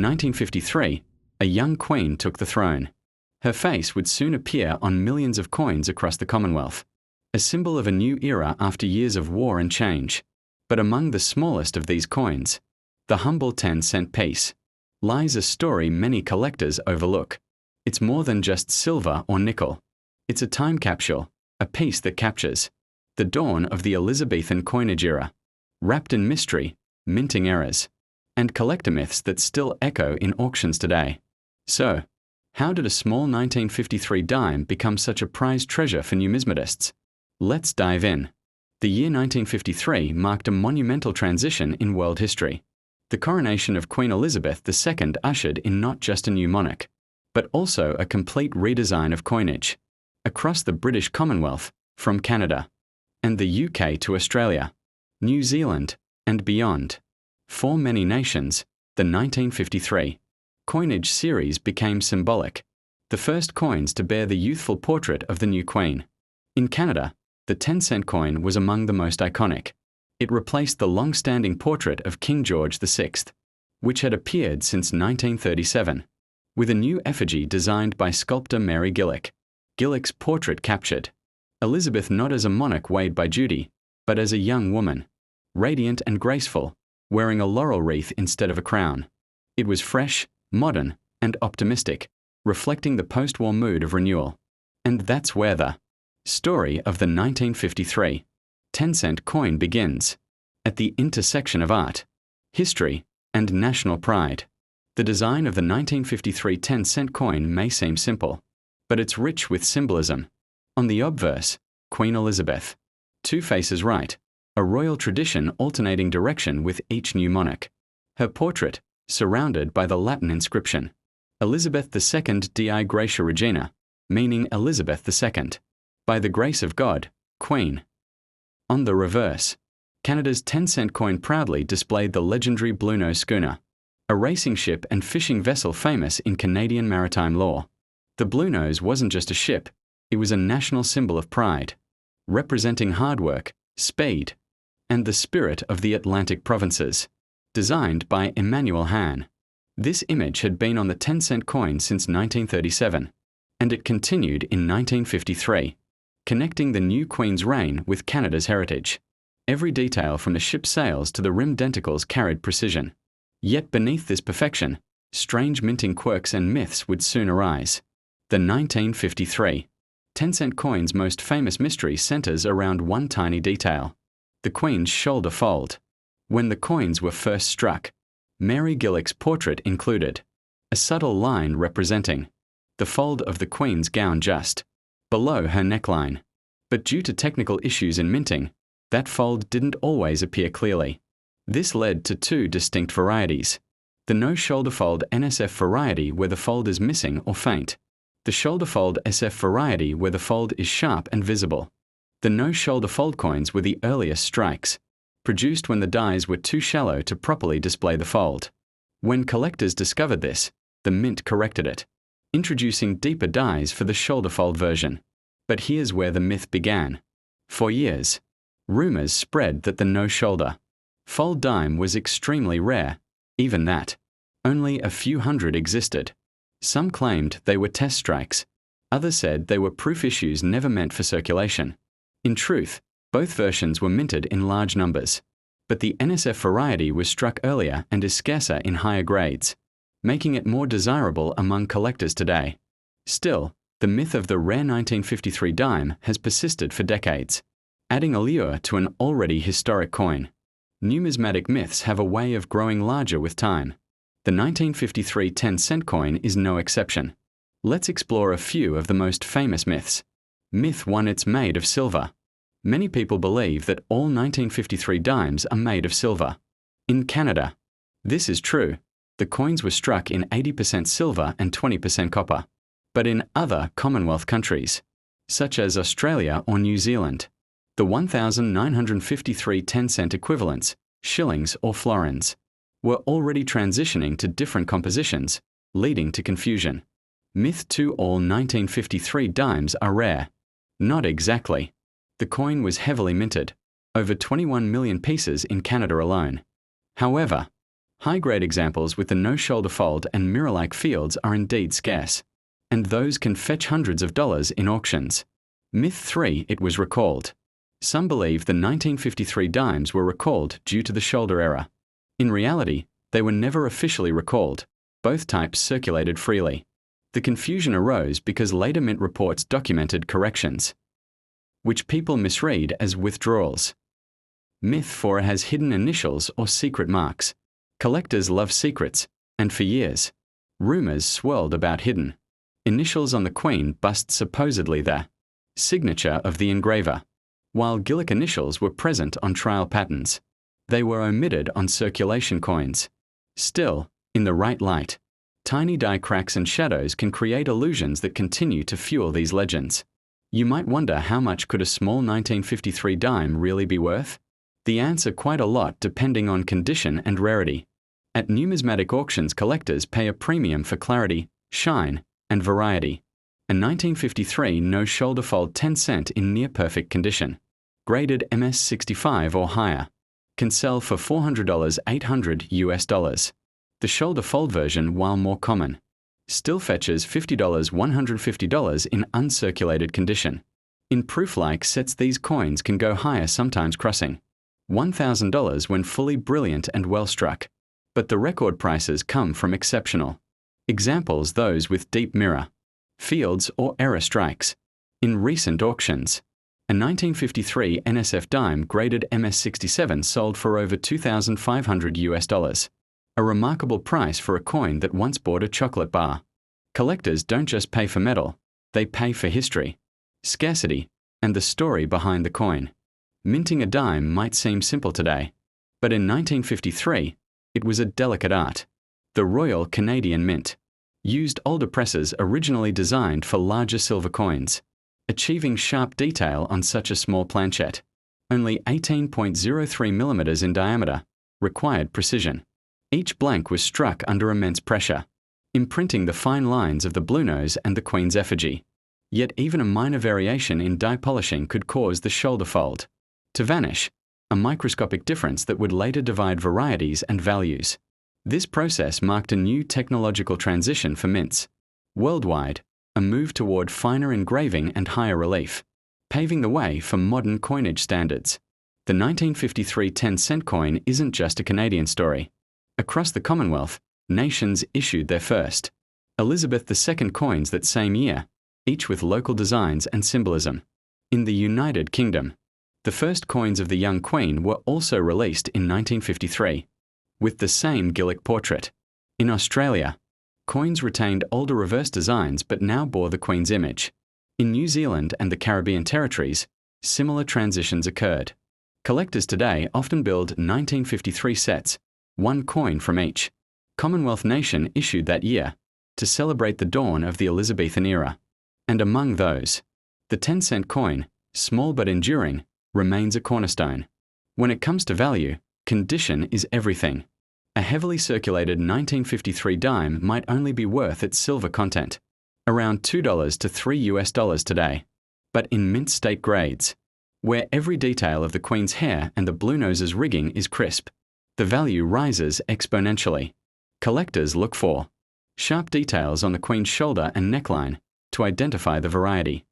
1953, a young queen took the throne. Her face would soon appear on millions of coins across the Commonwealth, a symbol of a new era after years of war and change. But among the smallest of these coins, the humble 10-cent piece, lies a story many collectors overlook. It's more than just silver or nickel. It's a time capsule, a piece that captures the dawn of the Elizabethan coinage era, wrapped in mystery, minting errors, and collector myths that still echo in auctions today. So, how did a small 1953 dime become such a prized treasure for numismatists? Let's dive in. The year 1953 marked a monumental transition in world history. The coronation of Queen Elizabeth II ushered in not just a new monarch, but also a complete redesign of coinage across the British Commonwealth, from Canada and the UK to Australia, New Zealand, and beyond. For many nations, the 1953 coinage series became symbolic, the first coins to bear the youthful portrait of the new queen. In Canada, the 10-cent coin was among the most iconic. It replaced the long-standing portrait of King George VI, which had appeared since 1937, with a new effigy designed by sculptor Mary Gillick. Gillick's portrait captured Elizabeth not as a monarch weighed by duty, but as a young woman, radiant and graceful, wearing a laurel wreath instead of a crown. It was fresh, modern, and optimistic, reflecting the post-war mood of renewal. And that's where the story of the 1953 10-cent coin begins, at the intersection of art, history, and national pride. The design of the 1953 10-cent coin may seem simple, but it's rich with symbolism. On the obverse, Queen Elizabeth, two faces right, a royal tradition alternating direction with each new monarch. Her portrait, surrounded by the Latin inscription, Elizabeth II Dei Gratia Regina, meaning Elizabeth II, by the grace of God, Queen. On the reverse, Canada's 10-cent coin proudly displayed the legendary Bluenose schooner, a racing ship and fishing vessel famous in Canadian maritime lore. The Bluenose wasn't just a ship, it was a national symbol of pride, representing hard work, speed, and the spirit of the Atlantic provinces. Designed by Emmanuel Hahn, this image had been on the 10-cent coin since 1937, and it continued in 1953. Connecting the new Queen's reign with Canada's heritage. Every detail from the ship's sails to the rim denticles carried precision. Yet beneath this perfection, strange minting quirks and myths would soon arise. The 1953 10-cent coin's most famous mystery centers around one tiny detail: the Queen's shoulder fold. When the coins were first struck, Mary Gillick's portrait included a subtle line representing the fold of the Queen's gown just below her neckline. But due to technical issues in minting, that fold didn't always appear clearly. This led to two distinct varieties: the no-shoulder fold NSF variety where the fold is missing or faint, the shoulder fold SF variety where the fold is sharp and visible. The no-shoulder fold coins were the earliest strikes, produced when the dies were too shallow to properly display the fold. When collectors discovered this, the mint corrected it, introducing deeper dies for the shoulder fold version. But here's where the myth began. For years, rumors spread that the no-shoulder fold dime was extremely rare, even that only a few hundred existed. Some claimed they were test strikes, others said they were proof issues never meant for circulation. In truth, both versions were minted in large numbers, but the NSF variety was struck earlier and is scarcer in higher grades, making it more desirable among collectors today. Still, the myth of the rare 1953 dime has persisted for decades, adding allure to an already historic coin. Numismatic myths have a way of growing larger with time. The 1953 10-cent coin is no exception. Let's explore a few of the most famous myths. Myth 1: it's made of silver. Many people believe that all 1953 dimes are made of silver. In Canada, this is true. The coins were struck in 80% silver and 20% copper. But in other Commonwealth countries, such as Australia or New Zealand, the 1,953 10-cent equivalents, shillings or florins, were already transitioning to different compositions, leading to confusion. Myth 2: all 1953 dimes are rare. Not exactly. The coin was heavily minted, over 21 million pieces in Canada alone. However, High-grade examples with the no-shoulder fold and mirror-like fields are indeed scarce, and those can fetch hundreds of dollars in auctions. Myth 3: it was recalled. Some believe the 1953 dimes were recalled due to the shoulder error. In reality, they were never officially recalled. Both types circulated freely. The confusion arose because later mint reports documented corrections, which people misread as withdrawals. Myth 4: has hidden initials or secret marks. Collectors love secrets, and for years, rumors swirled about hidden initials on the Queen bust, supposedly the signature of the engraver. While Gillick initials were present on trial patterns, they were omitted on circulation coins. Still, in the right light, tiny die cracks and shadows can create illusions that continue to fuel these legends. You might wonder, how much could a small 1953 dime really be worth? The answer: quite a lot, depending on condition and rarity. At numismatic auctions, collectors pay a premium for clarity, shine, and variety. A 1953 no-shoulder fold 10-cent in near-perfect condition, graded MS65 or higher, can sell for $400, $800 US. The shoulder fold version, while more common, still fetches $50, $150 in uncirculated condition. In proof-like sets, these coins can go higher, sometimes crossing $1,000 when fully brilliant and well struck. But the record prices come from exceptional examples, those with deep mirror fields or error strikes. In recent auctions, a 1953 NSF dime graded MS67 sold for over $2,500 US, a remarkable price for a coin that once bought a chocolate bar. Collectors don't just pay for metal, they pay for history, scarcity, and the story behind the coin. Minting a dime might seem simple today, but in 1953, it was a delicate art. The Royal Canadian Mint used older presses originally designed for larger silver coins. Achieving sharp detail on such a small planchette, only 18.03 millimeters in diameter, required precision. Each blank was struck under immense pressure, imprinting the fine lines of the blue nose and the Queen's effigy. Yet even a minor variation in die polishing could cause the shoulder fold to vanish, a microscopic difference that would later divide varieties and values. This process marked a new technological transition for mints. Worldwide, a move toward finer engraving and higher relief, paving the way for modern coinage standards. The 1953 10-cent coin isn't just a Canadian story. Across the Commonwealth, nations issued their first Elizabeth II coins that same year, each with local designs and symbolism. In the United Kingdom, the first coins of the young Queen were also released in 1953, with the same Gillick portrait. In Australia, coins retained older reverse designs but now bore the Queen's image. In New Zealand and the Caribbean territories, similar transitions occurred. Collectors today often build 1953 sets, one coin from each Commonwealth nation issued that year, to celebrate the dawn of the Elizabethan era. And among those, the 10-cent coin, small but enduring, remains a cornerstone. When it comes to value, condition is everything. A heavily circulated 1953 dime might only be worth its silver content, around $2 to $3 US today. But in mint state grades, where every detail of the Queen's hair and the Blue Nose's rigging is crisp, the value rises exponentially. Collectors look for sharp details on the Queen's shoulder and neckline to identify the variety,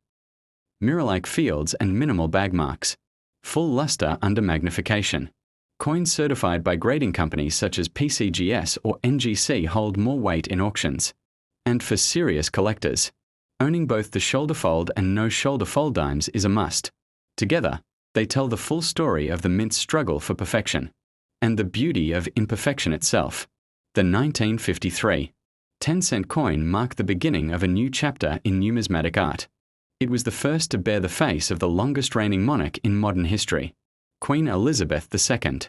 mirror-like fields and minimal bag marks, full luster under magnification. Coins certified by grading companies such as PCGS or NGC hold more weight in auctions. And for serious collectors, owning both the shoulder fold and no shoulder fold dimes is a must. Together, they tell the full story of the mint's struggle for perfection and the beauty of imperfection itself. The 1953 10-cent coin marked the beginning of a new chapter in numismatic art. It was the first to bear the face of the longest reigning monarch in modern history, Queen Elizabeth II.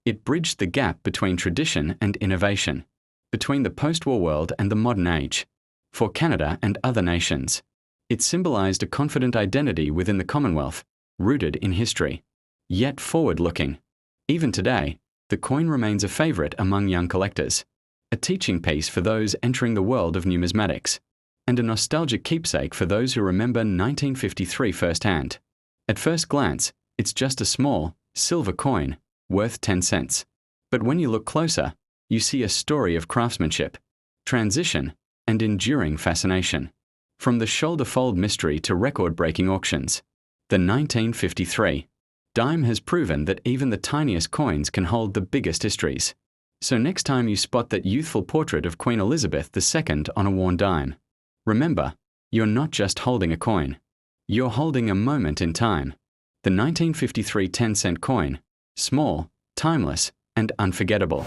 It bridged the gap between tradition and innovation, between the post-war world and the modern age. For Canada and other nations, it symbolized a confident identity within the Commonwealth, rooted in history, yet forward-looking. Even today, the coin remains a favorite among young collectors, a teaching piece for those entering the world of numismatics, and a nostalgic keepsake for those who remember 1953 firsthand. At first glance, it's just a small, silver coin, worth 10 cents. But when you look closer, you see a story of craftsmanship, transition, and enduring fascination. From the shoulder fold mystery to record-breaking auctions, the 1953 dime has proven that even the tiniest coins can hold the biggest histories. So next time you spot that youthful portrait of Queen Elizabeth II on a worn dime, remember, you're not just holding a coin. You're holding a moment in time. The 1953 10-cent coin, small, timeless, and unforgettable.